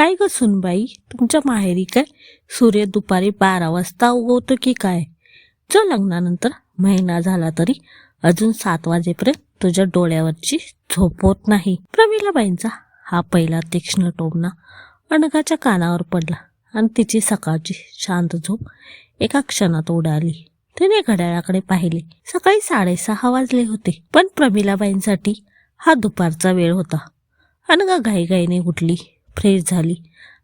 काय ग सुनबाई, तुमच्या माहेरी काय सूर्य दुपारी 12 वाजता उगवतो की काय? जो लग्नानंतर महिना झाला तरी अजून 7 वाजेपर्यंत तुझ्या डोळ्यावरची झोप होत नाही. प्रमिलाबाईंचा हा पहिला तीक्ष्ण टोमणा अनघाच्या कानावर पडला आणि तिची सकाळची शांत झोप एका क्षणात उडाली. तिने घड्याळाकडे पाहिले. सकाळी 6:30 वाजले होते, पण प्रमिलाबाईंसाठी हा दुपारचा वेळ होता. अनघा घाईघाईने उठली, फ्रेश झाली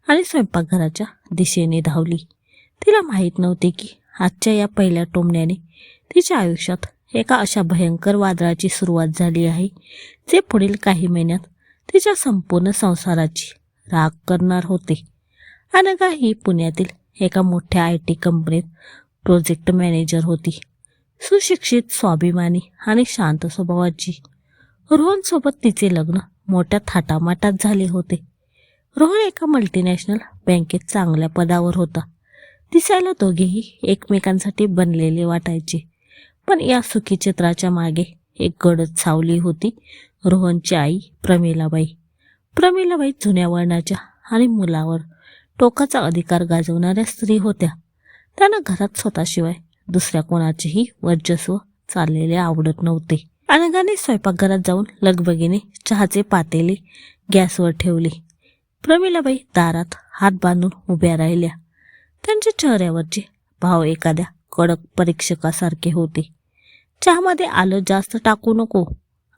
आणि स्वयंपाकघराच्या दिशेने धावली. तिला माहीत नव्हते की आजच्या या पहिल्या टोमण्याने तिच्या आयुष्यात एका अशा भयंकर वादळाची सुरुवात झाली आहे, जे पुढील काही महिन्यात तिच्या संपूर्ण संसाराची राख करणार होते. अनघा ही पुण्यातील एका मोठ्या IT कंपनीत प्रोजेक्ट मॅनेजर होती. सुशिक्षित, स्वाभिमानी आणि शांत स्वभावाची. रोहनसोबत तिचे लग्न मोठ्या थाटामाटात झाले होते. रोहन एका मल्टीनॅशनल बँकेत चांगल्या पदावर होता. दिसायला दोघेही एकमेकांसाठी बनलेले वाटायचे. पण या सुखी चित्राच्या मागे एक गडद सावली होती. रोहनची आई प्रमिलाबाई. प्रमिलाबाई जुन्या वळणाच्या आणि मुलावर टोकाचा अधिकार गाजवणाऱ्या स्त्री होत्या. त्यांना घरात स्वतःशिवाय दुसऱ्या कोणाचेही वर्चस्व चाललेले आवडत नव्हते. अनघाने स्वयंपाकघरात जाऊन लगबगीने चहाचे पातेले गॅसवर ठेवले. प्रमिलाबाई दारात हात बांधून उभ्या राहिल्या. त्यांच्या चेहऱ्यावरचे भाव एखाद्या कडक परीक्षकासारखे होते. चहामध्ये आलं जास्त टाकू नको,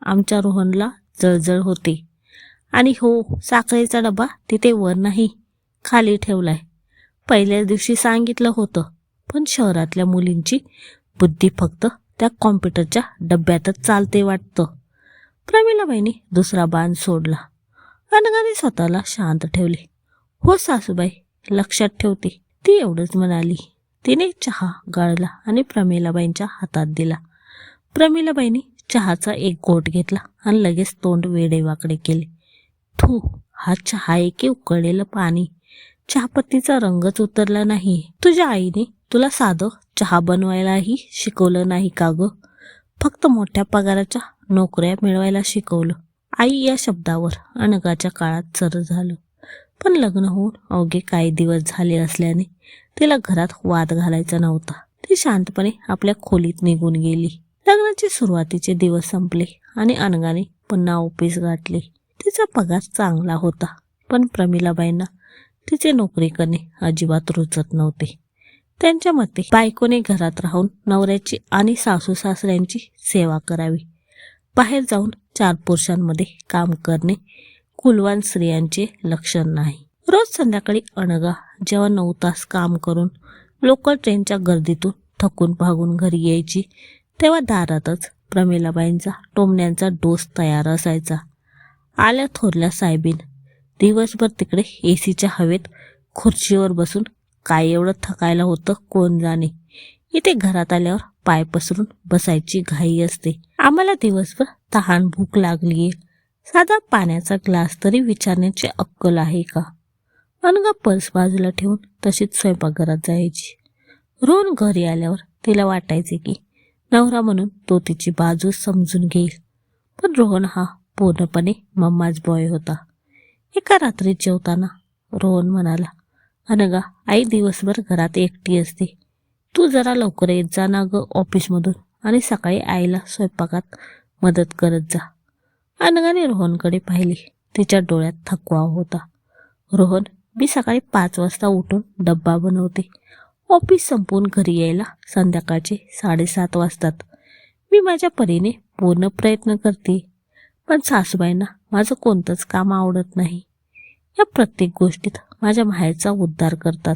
आमच्या रोहनला जळजळ होते. आणि हो, साखरेचा डबा तिथे वर नाही, खाली ठेवलाय. पहिल्याच दिवशी सांगितलं होतं, पण शहरातल्या मुलींची बुद्धी फक्त त्या कॉम्प्युटरच्या डब्यातच चालते वाटतं. प्रमिलाबाईंनी दुसरा बाण सोडला. अनघाने स्वतःला शांत ठेवले. हो सासूबाई, लक्षात ठेवते, ती एवढंच म्हणाली. तिने चहा गाळला आणि प्रमिलाबाईंच्या हातात दिला. प्रमिलाबाईंनी चहाचा एक घोट घेतला आणि लगेच तोंड वेडेवाकडे केले. थू, हा चहा आहे की उकळलेलं पाणी? चहापत्तीचा रंगच उतरला नाही. तुझ्या आईने तुला साधं चहा बनवायलाही शिकवलं नाही का ग? फक्त मोठ्या पगाराच्या नोकऱ्या मिळवायला शिकवलं. आई या शब्दावर अनघाच्या काळात चर झालं. पण लग्न होऊन अवघे काही दिवस झाले असल्याने तिला घरात वाद घालायचा नव्हता. ती शांतपणे आपल्या खोलीत निघून गेली. लग्नाचे सुरुवातीचे दिवस संपले आणि अनघाने पुन्हा ऑफिस गाठले. तिचा पगार चांगला होता, पण प्रमिलाबाईंना तिचे नोकरी करणे अजिबात रुचत नव्हते. त्यांच्या मते बायकोने घरात राहून नवऱ्याची आणि सासू सासऱ्यांची सेवा करावी. बाहेर जाऊन 4 पुरुषांमध्ये काम करणे कुलवान स्त्रियांचे लक्षण नाही. रोज संध्याकाळी अनघा जेव्हा 9 तास काम करून लोकल ट्रेनच्या गर्दीतून थकून भागून घरी यायची, तेव्हा दारातच प्रमिलाबाईंचा टोमण्यांचा डोस तयार असायचा. आल्या थोरल्या साहेबीन. दिवसभर तिकडे ACच्या हवेत खुर्चीवर बसून काय एवढं थकायला होतं कोण जाणे. इथे घरात आल्यावर पाय पसरून बसायची घाई असते. आम्हाला दिवसभर तहान भूक लागलीये, साधा पाण्याचा ग्लास तरी विचारण्याची अक्कल आहे का? अनघा पर्स बाजूला ठेवून तशीच स्वयंपाकघरात जायची. रोहन घरी आल्यावर तिला वाटायचे की नवरा म्हणून तो तिची बाजू समजून घेईल, पण रोहन हा पूर्णपणे मम्माच बॉय होता. एका रात्री जेवताना रोहन म्हणाला, अनघा, आई दिवसभर घरात एकटी असते, तू जरा लवकर येत जा ना ग ऑफिसमधून, आणि सकाळी आईला स्वयंपाकात मदत करत जा. अनघाने रोहनकडे पाहिले. तिच्या डोळ्यात थकवा होता. रोहन, मी सकाळी 5 वाजता उठून डब्बा बनवते. ऑफिस संपवून घरी यायला संध्याकाळचे 7:30 वाजतात. मी माझ्या परीने पूर्ण प्रयत्न करते, पण सासूबाईंना माझं कोणतंच काम आवडत नाही. या प्रत्येक गोष्टीत माझ्या माहेरचा उद्धार करतात.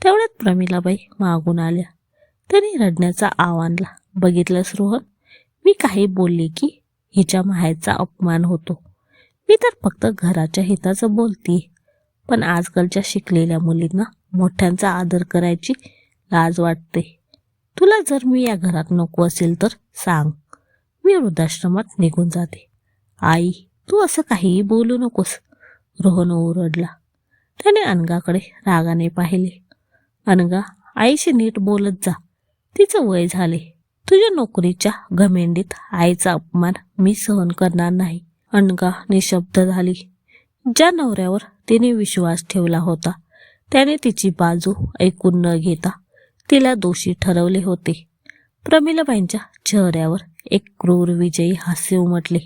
तेवढ्यात प्रमिलाबाई मागून आल्या. त्यांनी रडण्याचा आवाज बघितलंस रोहन, मी काही बोलले की हिच्या माहेरचा अपमान होतो. मी तर फक्त घराच्या हिताचं बोलते, पण आजकालच्या शिकलेल्या मुलींना मोठ्यांचा आदर करायची लाज वाटते. तुला जर मी या घरात नको असेल तर सांग, मी वृद्धाश्रमात निघून जाते. आई, तू असं काहीही बोलू नकोस, रोहन ओरडला. त्याने अनघाकडे रागाने पाहिले. अनघा, आईशी नीट बोलत जा, तिचं वय झाले. तुझ्या नोकरीच्या घमेंडीत आईचा अपमान मी सहन करणार नाही. अनघा निशब्द झाली. ज्या नवऱ्यावर तिने विश्वास ठेवला होता त्याने तिची बाजू ऐकून न घेता तिला दोषी ठरवले होते. प्रमिलाबाईंच्या चेहऱ्यावर एक क्रूर विजयी हास्य उमटले.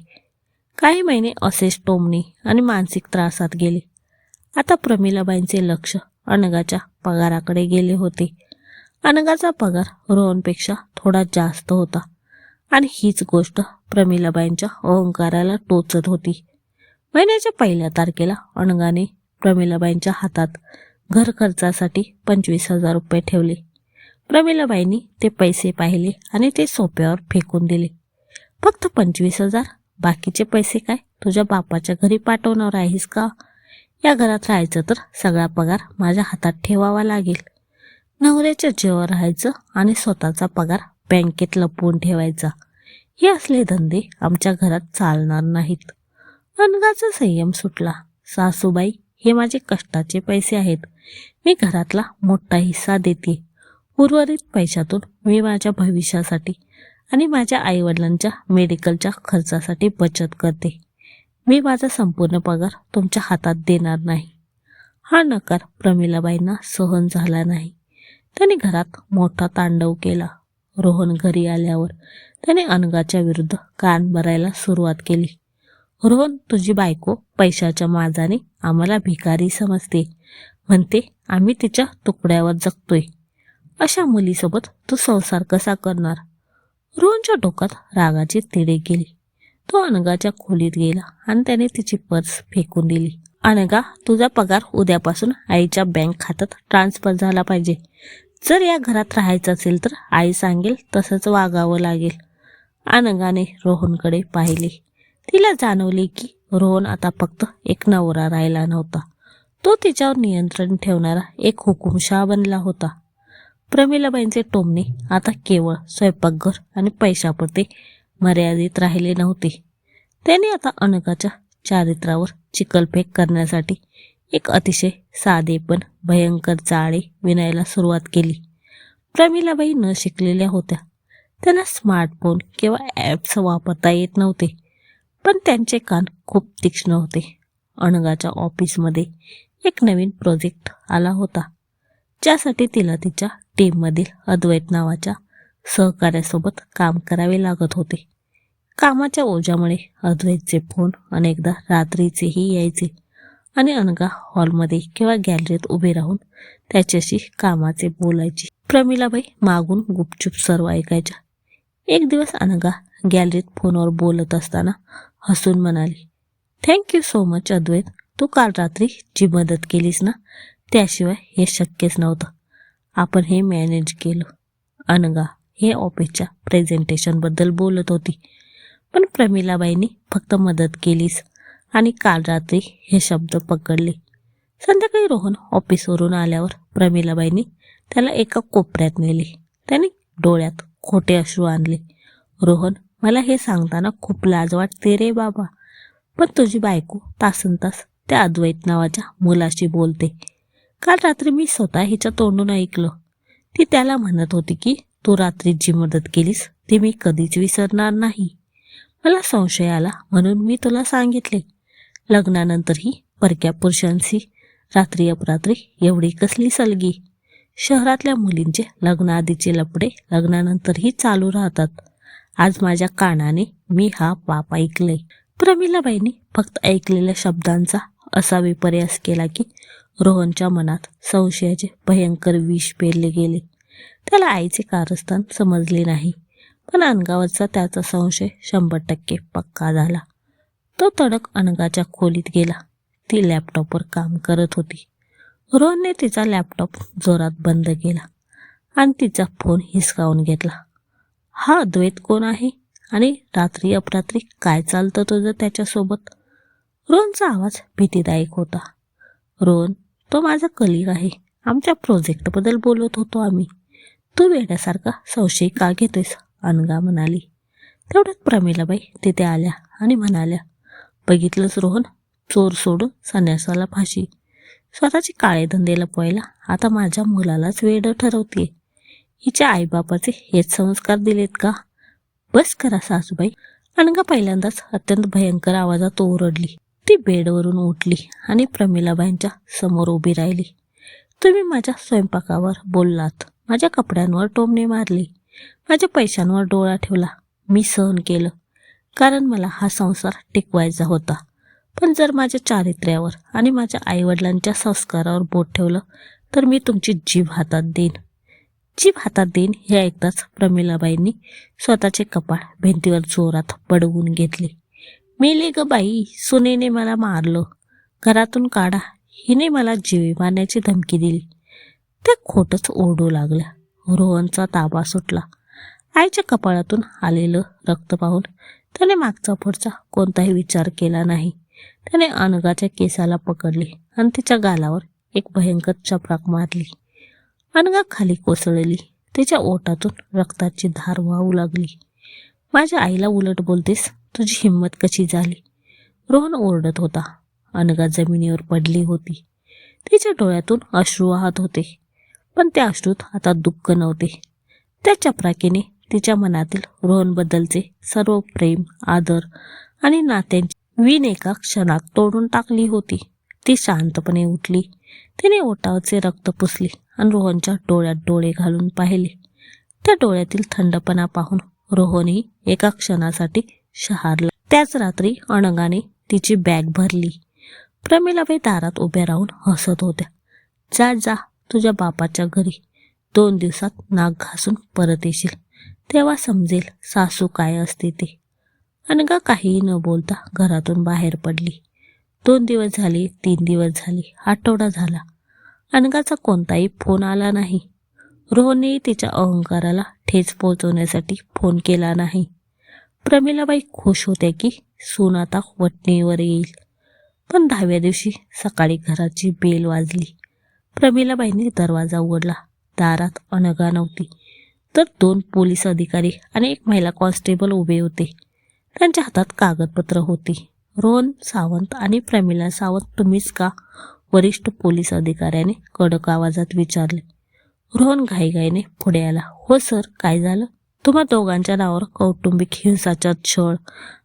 काही महिने असेच टोमणे आणि मानसिक त्रासात गेले. आता प्रमिलाबाईंचे लक्ष अनघाच्या पगाराकडे गेले होते. अनघाचा पगार रोहनपेक्षा थोडा जास्त होता आणि हीच गोष्ट प्रमिलाबाईंच्या अहंकाराला टोचत होती. महिन्याच्या 1 तारखेला अनघाने प्रमिलाबाईंच्या हातात घर खर्चासाठी 25,000 रुपये ठेवले. प्रमिलाबाईंनी ते पैसे पाहिले आणि ते सोप्यावर फेकून दिले. फक्त 25,000? बाकीचे पैसे काय तुझ्या बापाच्या घरी पाठवणार आहेस का? या घरात राहायचं तर सगळा पगार माझ्या हातात ठेवावा लागेल. नवऱ्याच्या जेवावर राहायचं आणि स्वतःचा पगार बँकेत लपवून ठेवायचा. हे असले धंदे आमच्या घरात चालणार नाहीत. अनघाचा संयम सुटला. सासूबाई, हे माझे कष्टाचे पैसे आहेत. मी घरातला मोठा हिस्सा देते. उर्वरित पैशातून मी माझ्या भविष्यासाठी आणि माझ्या आईवडिलांच्या मेडिकलच्या खर्चासाठी बचत करते. मी माझा संपूर्ण पगार तुमच्या हातात देणार नाही. हा नकार प्रमिलाबाईंना सहन झाला नाही. त्याने घरात मोठा तांडव केला. रोहन घरी आल्यावर त्याने अनघाच्या विरुद्ध कान भरायला सुरुवात केली. रोहन, तुझी बायको पैशाच्या माजाने आम्हाला भिकारी समजते. म्हणते आम्ही तिच्या तुकड्यावर जगतोय. अशा मुलीसोबत तू संसार कसा करणार? रोहनच्या डोक्यात रागाची तिडे गेली. तो अनघाच्या खोलीत गेला आणि त्याने तिची पर्स फेकून दिली. अनघा, तुझा पगार उद्यापासून आईच्या बँक खात्यात ट्रान्सफर झाला पाहिजे. जर या घरात राहायचं असेल तर आई सांगेल तसंच वागावं लागेल. अनघाने रोहनकडे पाहिले. तिला जाणवले की रोहन आता फक्त एक नवरा राहिला नव्हता. तो तिच्यावर नियंत्रण ठेवणारा एक हुकुमशहा बनला होता. प्रमिलाबाईंचे टोमणे आता केवळ स्वयंपाकघर आणि पैशापुरते मर्यादित राहिले नव्हते. त्याने आता अनघाच्या चारित्र्यावर चिखलफेक करण्यासाठी एक अतिशय साधे पण भयंकर जाळे विणायला सुरुवात केली. प्रमिलाबाई न शिकलेल्या होत्या. त्यांना स्मार्टफोन किंवा ॲप्स वापरता येत नव्हते, पण त्यांचे कान खूप तीक्ष्ण होते. अनघाच्या ऑफिसमध्ये एक नवीन प्रोजेक्ट आला होता, ज्यासाठी तिला तिच्या टीममधील अद्वैत नावाच्या सहकार्यासोबत काम करावे लागत होते. कामाच्या ओझ्यामुळे अद्वैतचे फोन अनेकदा रात्रीचेही यायचे आणि अनघा हॉलमध्ये किंवा गॅलरीत उभे राहून त्याच्याशी कामाचे बोलायची. प्रमिलाबाई मागून गुपचूप सर्व ऐकायच्या. एक दिवस अनघा गॅलरीत फोनवर बोलत असताना हसून म्हणाली, थँक्यू सो मच अद्वैत. तू काल रात्री जी मदत केलीस ना, त्याशिवाय हे शक्यच नव्हतं. आपण हे मॅनेज केलं. अनघा हे ऑफिसच्या प्रेझेंटेशनबद्दल बोलत होती, पण प्रमिलाबाईंनी फक्त मदत केलीस आणि काल रात्री हे शब्द पकडले. संध्याकाळी रोहन ऑफिसवरून आल्यावर प्रमिलाबाईंनी त्याला एका कोपऱ्यात नेले. त्याने डोळ्यात खोटे अश्रू आणले. रोहन, मला हे सांगताना खूप लाज वाटते रे बाबा, पण तुझी बायको तासनतास त्या अद्वैत नावाच्या मुलाशी बोलते. काल रात्री मी स्वतः हिच्या तोंडून ऐकलं. ती त्याला म्हणत होती की तू रात्री जी मदत केलीस ती मी कधीच विसरणार नाही. मला संशय आला म्हणून मी तुला सांगितले. लग्नानंतरही परक्या पुरुषांशी रात्री अपरात्री एवढी कसली सलगी? शहरातल्या मुलींचे लग्नाआधीचे लपडे लग्नानंतरही चालू राहतात. आज माझ्या कानाने मी हा पाप ऐकलंय. प्रमिलाबाईंनी फक्त ऐकलेल्या शब्दांचा असा विपर्यास केला की रोहनच्या मनात संशयाचे भयंकर विष पेरले गेले. त्याला आईचे कारस्थान समजले नाही, पण अनघावरचा त्याचा संशय 100% पक्का झाला. तो तडक अनघाच्या खोलीत गेला. ती लॅपटॉपवर काम करत होती. रोहनने तिचा लॅपटॉप जोरात बंद केला आणि तिचा फोन हिसकावून घेतला. हा अद्वैत कोण आहे आणि रात्री अपरात्री काय चालतं तुझं त्याच्यासोबत? रोहनचा आवाज भीतीदायक होता. रोहन, तो माझा कलिग आहे. आमच्या प्रोजेक्टबद्दल बोलत होतो आम्ही. तू वेड्यासारखा संशय का घेतोयस? अनघा म्हणाली. तेवढ्यात प्रमिलाबाई तिथे आल्या आणि म्हणाल्या, बघितलंच रोहन, चोर सोडून संन्यासाला फाशी. स्वतःचे काळे धंदे लपवायला आता माझ्या मुलालाच वेडं ठरवते. हिच्या आईबापाचे हेच संस्कार दिलेत का? बस करा सासूबाई. अनघा पहिल्यांदाच अत्यंत भयंकर आवाजात ओरडली. ती बेडवरून उठली आणि प्रमिलाबाईंच्या समोर उभी राहिली. तुम्ही माझ्या स्वयंपाकावर बोललात, माझ्या कपड्यांवर टोमणे मारली, माझ्या पैशांवर डोळा ठेवला. मी सहन केलं, कारण मला हा संसार टिकवायचा होता. पण जर माझ्या चारित्र्यावर आणि माझ्या आईवडिलांच्या संस्कारावर बोट ठेवलं तर मी तुमची जीभ हातात देईन. जीभ हातात देईन हे ऐकताच प्रमिलाबाईंनी स्वतःचे कपाळ भिंतीवर जोरात बडवून घेतले. मेले ग बाई, सुनेने मला मारलं, घरातून काढा, हिने मला जीवे मारण्याची धमकी दिली. त्या खोटच ओरडू लागल्या. रोहनचा ताबा सुटला. आईच्या कपाळातून आलेलं रक्त पाहून त्याने मागचा पुढचा कोणताही विचार केला नाही. त्याने अनघाच्या केसाला पकडले आणि तिच्या गालावर एक भयंकर चपराक मारली. अनघा खाली कोसळली. तिच्या ओठातून रक्ताची धार वाहू लागली. माझ्या आईला उलट बोलतेस, तुझी हिंमत कशी झाली? रोहन ओरडत होता. अनघा जमिनीवर पडली होती. तिच्या डोळ्यातून अश्रू वाहत होते, पण त्या अश्रूत आता दुःख नव्हते. त्या चपराकीने तिच्या मनातील रोहनबद्दलचे सर्व प्रेम, आदर आणि नात्यांची वीण एका क्षणात तोडून टाकली होती. ती शांतपणे उठली. तिने ओठावरचे रक्त पुसले आणि रोहनच्या डोळ्यात डोळे घालून पाहिले. त्या डोळ्यातील थंडपणा पाहून रोहनही एका क्षणासाठी शहारला. त्याच रात्री अनघाने तिची बॅग भरली. प्रमिलाबाई दारात उभ्या राहून हसत होत्या. जा जा तुझ्या बापाच्या घरी, 2 दिवसात नाक घासून परत येशील, तेव्हा समजेल सासू काय असते ते. अनघा काहीही न बोलता घरातून बाहेर पडली. 2 दिवस झाले, 3 दिवस झाले, आठवडा झाला. अनघाचा कोणताही फोन आला नाही. रोहननेही तिच्या अहंकाराला ठेच पोहोचवण्यासाठी फोन केला नाही. प्रमिलाबाई खुश होत्या की सून आता वटणीवर येईल. पण 10व्या दिवशी सकाळी घराची बेल वाजली. प्रमिलाबाईंनी दरवाजा उघडला. दारात अनघा नव्हती, तर 2 पोलीस अधिकारी आणि एक महिला कॉन्स्टेबल उभे होते. त्यांच्या हातात कागदपत्र होती. रोहन सावंत आणि प्रमिला सावंत तुम्हीच का? वरिष्ठ पोलीस अधिकाऱ्याने कडक आवाजात विचारले. रोहन घाईघाईने पुढे आला. हो सर, काय झालं? तुम्हा दोघांच्या नावावर कौटुंबिक हिंसाचार, छळ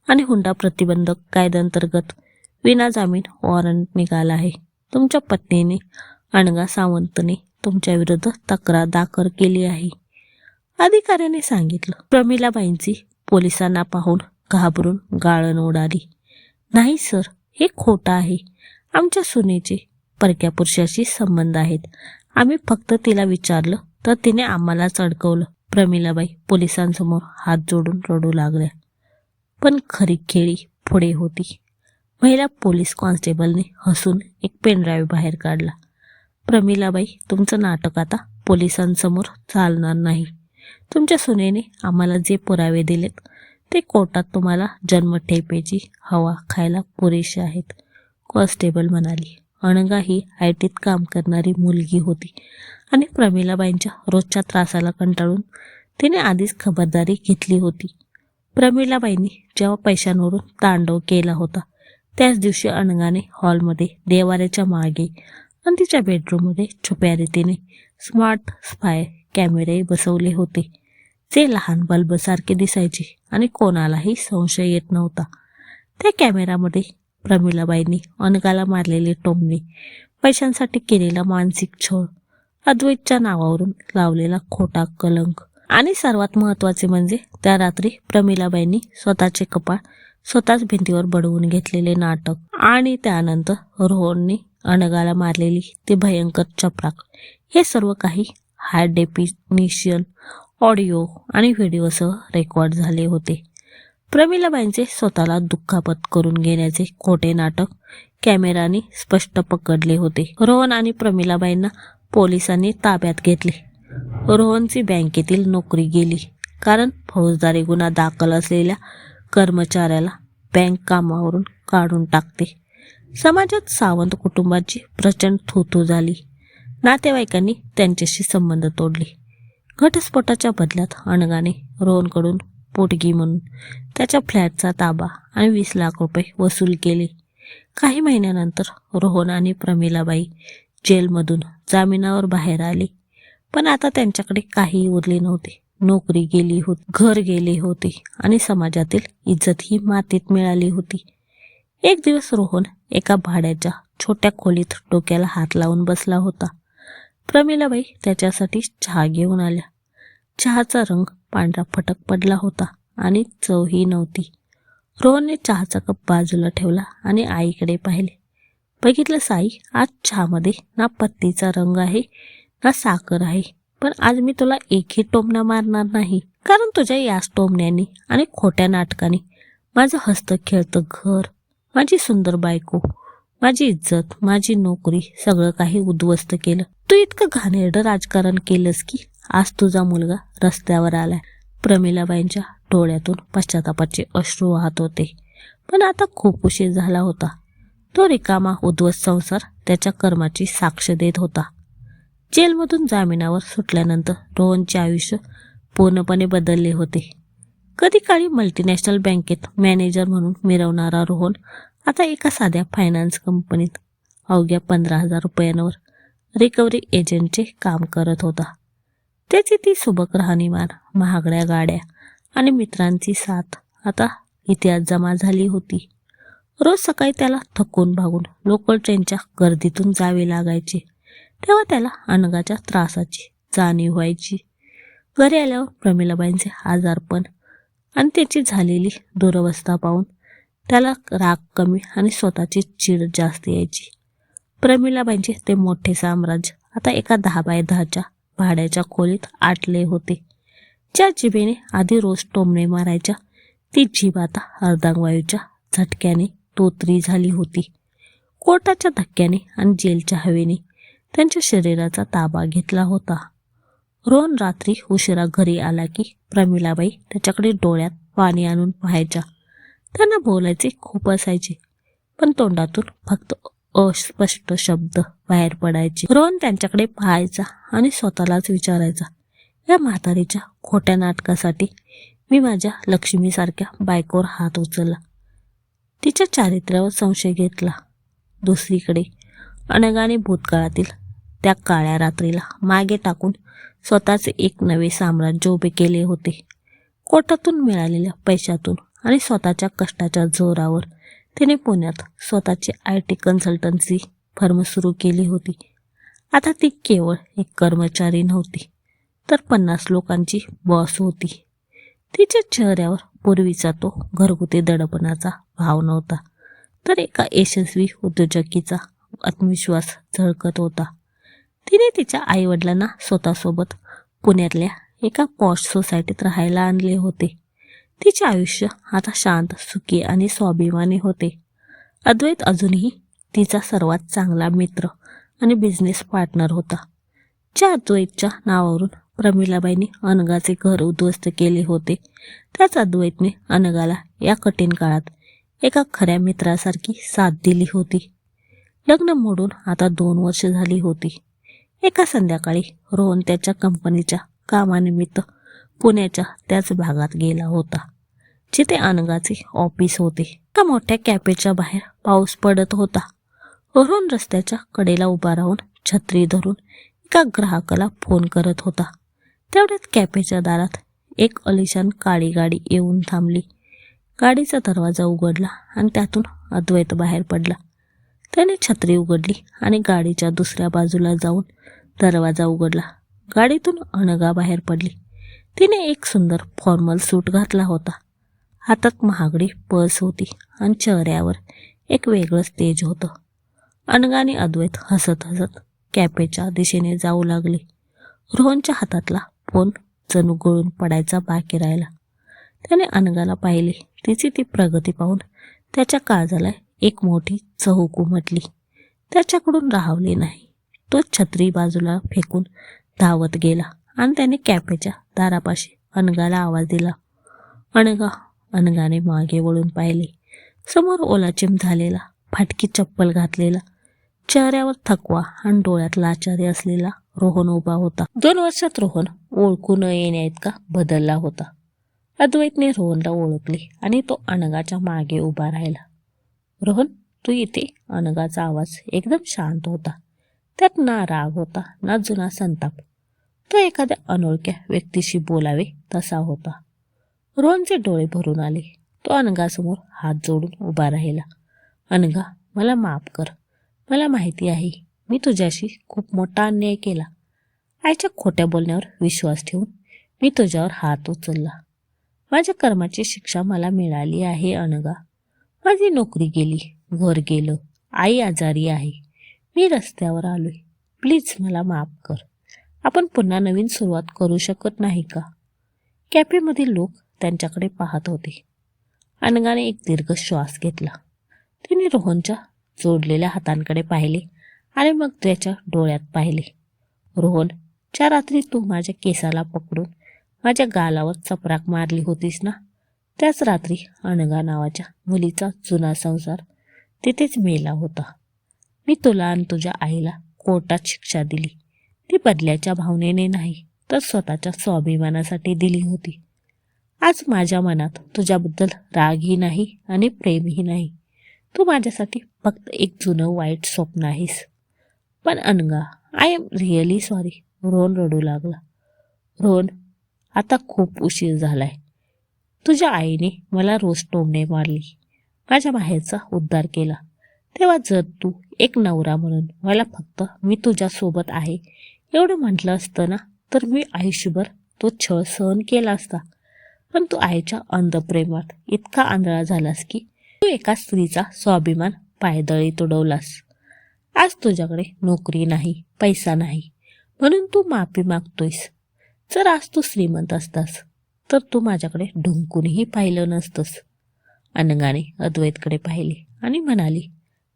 आणि हुंडा प्रतिबंधक कायद्याअंतर्गत विनाजामीन वॉरंट निघाला आहे. तुमच्या पत्नीने अनघा सावंतने तुमच्या विरुद्ध तक्रार दाखल केली आहे, अधिकाऱ्याने सांगितलं. प्रमिलाबाईंची पोलिसांना पाहून घाबरून गाळण उडाली. नाही सर, हे खोटं आहे. आमच्या सुनेचे परक्या पुरुषाशी संबंध आहेत. आम्ही फक्त तिला विचारलं तर तिने आम्हालाच अडकवलं. प्रमिलाबाई पोलिसांसमोर हात जोडून रडू लागल्या. पण खरी खेळी पुढे होती. महिला पोलीस कॉन्स्टेबलने हसून एक पेनड्राईव्ह बाहेर काढला. प्रमिलाबाई, तुमचं नाटक आता पोलिसांसमोर चालणार नाही. तुमच्या सुनेने आम्हाला जे पुरावे दिलेत ते कोर्टात तुम्हाला जन्मठेपेची हवा खायला पुरेसे आहेत, कॉन्स्टेबल म्हणाली. अनघा ही आयटीत काम करणारी मुलगी होती आणि प्रमिलाबाईंच्या रोजच्या त्रासाला कंटाळून तिने आधीच खबरदारी घेतली होती. प्रमिलाबाईंनी जेव्हा पैशांवरून तांडव केला होता त्याच दिवशी अनघाने हॉलमध्ये, देवाऱ्याच्या मागे आणि तिच्या बेडरूममध्ये छुप्या रीतीने स्मार्ट स्पाय कॅमेरे बसवले होते, जे लहान बल्बसारखे दिसायचे आणि कोणालाही संशय येत नव्हता. त्या कॅमेऱ्यामध्ये प्रमिलाबाईंनी अनघाला मारलेले टोमणे, पैशांसाठी केलेला मानसिक छळ, अद्वैतच्या नावावरून लावलेला खोटा कलंक आणि सर्वात महत्त्वाचे म्हणजे त्या रात्री प्रमिलाबाईंनी स्वतःचे कपाळ स्वतःच भिंतीवर बडवून घेतलेले नाटक आणि त्यानंतर रोहनने अनघाला मारलेली ती भयंकर चपराक, हे सर्व काही हाय डेफिनिशन ऑडिओ आणि व्हिडिओसह रेकॉर्ड झाले होते. प्रमिलाबाईंचे स्वतःला दुःखापत करून घेण्याचे खोटे नाटक कॅमेराने स्पष्ट पकडले होते. रोहन आणि प्रमिलाबाईंना पोलिसांनी ताब्यात घेतले. रोहनची बँकेतील नोकरी गेली, कारण फौजदारी गुन्हा दाखल असलेल्या कर्मचाऱ्याला बँक कामावरून काढून टाकते. समाजात सावंत कुटुंबाची प्रचंड थूथू झाली. नातेवाईकांनी त्यांच्याशी संबंध तोडले. घटस्फोटाच्या बदल्यात अनघाने रोहनकडून पोटगी म्हणून त्याच्या फ्लॅटचा ताबा आणि 20 लाख रुपये वसूल केले. काही महिन्यानंतर रोहन आणि प्रमिलाबाई जेलमधून जामिनावर बाहेर आले. पण आता त्यांच्याकडे काहीही उरले नव्हते. नोकरी गेली होती, घर गेले होते आणि समाजातील इज्जतही मातीत मिळाली होती. एक दिवस रोहन एका भाड्याच्या छोट्या खोलीत डोक्याला हात लावून बसला होता. प्रमिलाबाई त्याच्यासाठी चहा घेऊन आल्या. चहाचा रंग पांढरा फटक पडला होता आणि चवही नव्हती. रोहनने चहाचा कप बाजूला ठेवला आणि आईकडे पाहिले. बघितलंस आई, आज चहामध्ये ना पत्तीचा रंग आहे ना साखर आहे, पण आज मी तुला एकही टोमणा मारणार नाही, कारण तुझ्या याच टोमण्यानी आणि खोट्या नाटकाने माझं हस्त खेळतं घर, माझी सुंदर बायको, माझी इज्जत, माझी नोकरी सगळं काही उद्ध्वस्त केलं. तू इतकं घाणेरडं राजकारण केलंस की आज तुझा मुलगा रस्त्यावर आलाय. प्रमिलाबाईंच्या डोळ्यातून पश्चातापाचे अश्रू वाहत होते. पण आता खूप उशीर झाला होता. तो रिकामा उद्ध्वस्त संसार त्याच्या कर्माची साक्ष देत होता. जेलमधून जामिनावर सुटल्यानंतर रोहनचे आयुष्य पूर्णपणे बदलले होते. कधी काळी मल्टीनॅशनल बँकेत मॅनेजर म्हणून मिरवणारा रोहन आता एका साध्या फायनान्स कंपनीत अवघ्या 15,000 रुपयांवर रिकव्हरी एजंटचे काम करत होता. त्याची ती सुबक राहणीमान, महागड्या गाड्या आणि मित्रांची साथ आता इतिहास जमा झाली होती. रोज सकाळी त्याला थकून भागून लोकल ट्रेनच्या गर्दीतून जावे लागायचे. तेव्हा त्याला अनगाच्या त्रासाची जाणीव व्हायची. घरी आल्यावर प्रमिलाबाईंचे आजारपण आणि त्याची झालेली दुरवस्था पाहून त्याला राग कमी आणि स्वतःची चीड जास्त यायची. प्रमिलाबाईंचे ते मोठे साम्राज्य आता एका 10x10च्या भाड्याच्या खोलीत आटले होते. ज्या जिभेने आधी रोज टोमणे मारायच्या, ती जीभ आता अर्धांगवायूच्या झटक्याने तोतरी झाली होती. कोर्टाच्या धक्क्याने आणि जेलच्या हवेने त्यांच्या शरीराचा ताबा घेतला होता. रोहन रात्री उशिरा घरी आला की प्रमिलाबाई त्याच्याकडे डोळ्यात पाणी आणून पाहायच्या. त्यांना बोलायचे खूप असायचे, पण तोंडातून फक्त अस्पष्ट शब्द बाहेर पडायचे. रोहन त्यांच्याकडे पाहायचा आणि स्वतःलाच विचारायचा, या म्हातारीच्या खोट्या नाटकासाठी मी माझ्या लक्ष्मीसारख्या बायकोवर हात उचलला, तिच्या चारित्र्यावर संशय घेतला. दुसरीकडे अनघाने भूतकाळातील त्या काळ्या रात्रीला मागे टाकून स्वतःचे एक नवे साम्राज्य उभे केले होते. कोर्टातून मिळालेल्या पैशातून आणि स्वतःच्या कष्टाच्या जोरावर तिने पुण्यात स्वतःची IT कन्सल्टन्सी फर्म सुरू केली होती. आता ती केवळ एक कर्मचारी नव्हती, तर 50 लोकांची बॉस होती. तिच्या चेहऱ्यावर पूर्वीचा तो घरगुती दडपणाचा भाव नव्हता, तर एका यशस्वी उद्योजकीचा आत्मविश्वास झळकत होता. तिने तिच्या आईवडिलांना स्वतःसोबत पुण्यातल्या एका पॉश सोसायटीत राहायला आणले होते. तिचे आयुष्य आता शांत, सुखी आणि स्वाभिमानी होते. अद्वैत अजूनही तिचा सर्वात चांगला मित्र आणि बिझनेस पार्टनर होता. ज्या अद्वैतच्या नावावरून प्रमिलाबाईंनी अनघाचे घर उद्ध्वस्त केले होते, त्याच अद्वैतने अनघाला या कठीण काळात एका खऱ्या मित्रासारखी साथ दिली होती. लग्न मोडून आता 2 वर्ष झाली होती. एका संध्याकाळी रोहन त्याच्या कंपनीच्या कामानिमित्त पुण्याच्या त्याच भागात गेला होता जिथे अनघाचे ऑफिस होते. एका मोठ्या कॅफेच्या बाहेर पाऊस पडत होता. रोहन रस्त्याच्या कडेला उभा राहून छत्री धरून एका ग्राहकाला फोन करत होता. तेवढ्यात कॅफेच्या दारात एक अलिशान काळी गाडी येऊन थांबली. गाडीचा दरवाजा उघडला आणि त्यातून अद्वैत बाहेर पडला. त्याने छत्री उघडली आणि गाडीच्या दुसऱ्या बाजूला जाऊन दरवाजा उघडला. गाडीतून अनघा बाहेर पडली. तिने एक सुंदर फॉर्मल सूट घातला होता. हातात महागडी पर्स होती आणि चेहऱ्यावर एक वेगळंच तेज होतं. अनघा आणि अद्वैत हसत हसत कॅफेच्या दिशेने जाऊ लागले. रोहनच्या हातातला फोन जणू गळून पडायचा बाकी राहिला. त्याने अनघाला पाहिले. तिची ती प्रगती पाहून त्याच्या काळजाला एक मोठी चहूक उमटली. त्याच्याकडून राहवले नाही. तो छत्री बाजूला फेकून धावत गेला आणि त्याने कॅफेच्या दारापाशी अनघाला आवाज दिला, अनघा. अनघाने मागे वळून पाहिले. समोर ओलाचिंब झालेला, फाटकी चप्पल घातलेला, चेहऱ्यावर थकवा आणि डोळ्यात लाचारी असलेला रोहन उभा होता. 2 वर्षात रोहन ओळखू न येण्याइतका बदलला होता. अद्वैतने रोहनला ओळखले आणि तो अनघाच्या मागे उभा राहिला. रोहन, तू इथे? अनघाचा आवाज एकदम शांत होता. त्यात ना राग होता ना जुना संताप. तो एखाद्या अनोळख्या व्यक्तीशी बोलावे तसा होता. रोहनचे डोळे भरून आले. तो अनघासमोर हात जोडून उभा राहिला. अनघा, मला माफ कर. मला माहिती आहे मी तुझ्याशी खूप मोठा अन्याय केला. आईच्या खोट्या बोलण्यावर विश्वास ठेवून मी तुझ्यावर हात उचलला. माझ्या कर्माची शिक्षा मला मिळाली आहे अनघा. माझी नोकरी गेली, घर गेलं, आई आजारी आहे, मी रस्त्यावर आलोय. प्लीज मला माफ कर. आपण पुन्हा नवीन सुरुवात करू शकत नाही का? कॅफेमधील लोक त्यांच्याकडे पाहत होते. अनघाने एक दीर्घ श्वास घेतला. तिने रोहनच्या जोडलेल्या हातांकडे पाहिले आणि मग त्याच्या डोळ्यात पाहिले. रोहन, ज्या रात्री तू माझ्या केसाला पकडून माझ्या गालावर चपराक मारली होतीस ना, त्याच रात्री अनघा नावाच्या मुलीचा जुना संसार तिथेच मेला होता. मी तुला आणि तुझ्या आईला कोर्टात शिक्षा दिली. ती बदल्याच्या भावनेने नाही तर स्वतःच्या स्वाभिमानासाठी दिली होती. आज माझ्या मनात तुझ्याबद्दल रागही नाही आणि प्रेमही नाही. तू माझ्यासाठी फक्त एक जुनं वाईट स्वप्न आहेस. पण Anagha, I am really sorry. Rohan रडू लागला. रोहन, आता खूप उशीर झालाय. तुझ्या आईने मला रोज टोमणे मारली, माझ्या बाहेरचा उद्धार केला. तेव्हा जर तू एक नवरा म्हणून मला फक्त मी तुझ्यासोबत आहे एवढं म्हटलं असतं ना, तर मी आयुष्यभर तो छळ सहन केला असता. पण तू आईच्या अंधप्रेमात इतका आंधळा झालास की तू एका स्त्रीचा स्वाभिमान पायदळी तुडवलास. आज तुझ्याकडे नोकरी नाही, पैसा नाही, म्हणून तू माफी मागतोयस. जर आज तू श्रीमंत असतास तर तू माझ्याकडे ढुंकूनही पाहिलं नसतंस. अनघाने अद्वैतकडे पाहिले आणि म्हणाली,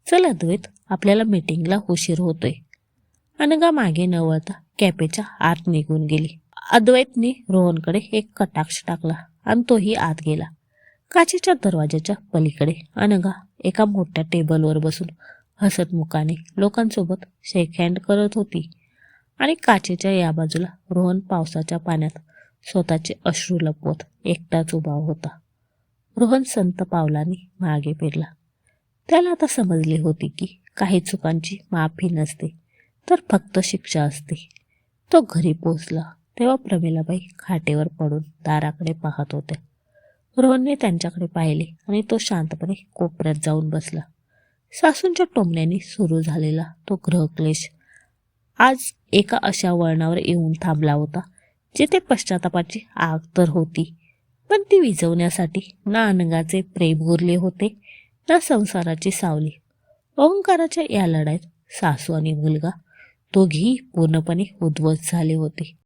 चल अद्वैत, आपल्याला मीटिंगला उशीर होतोय. अनघा मागे न वळता कॅफेच्या आत निघून गेली. अद्वैतने रोहनकडे एक कटाक्ष टाकला आणि तोही आत गेला. काचेच्या दरवाजाच्या पलीकडे अनघा एका मोठ्या टेबलवर बसून हसत मुखाने लोकांसोबत शेक हँड करत होती आणि काचेच्या या बाजूला रोहन पावसाच्या पाण्यात स्वतःचे अश्रू लपवत एकटाच उभा होता. रोहन संत पावलांनी मागे फिरला. त्याला आता समजले होते की काही चुकांची माफी नसते तर फक्त शिक्षा असते. तो घरी पोचला तेव्हा प्रमिलाबाई खाटेवर पडून दाराकडे पाहत होत्या. रोहनने त्यांच्याकडे पाहिले आणि तो शांतपणे कोपऱ्यात जाऊन बसला. सासूंच्या टोमण्याने सुरू झालेला तो गृहक्लेश आज एका अशा वळणावर येऊन थांबला होता जिथे पश्चातापाची आग तर होती, पण ती विझवण्यासाठी ना अनघाचे प्रेम उरले होते ना संसाराची सावली. अहंकाराच्या या लढाईत सासू आणि मुलगा दोघेही पूर्णपणे उद्ध्वस्त झाले होते.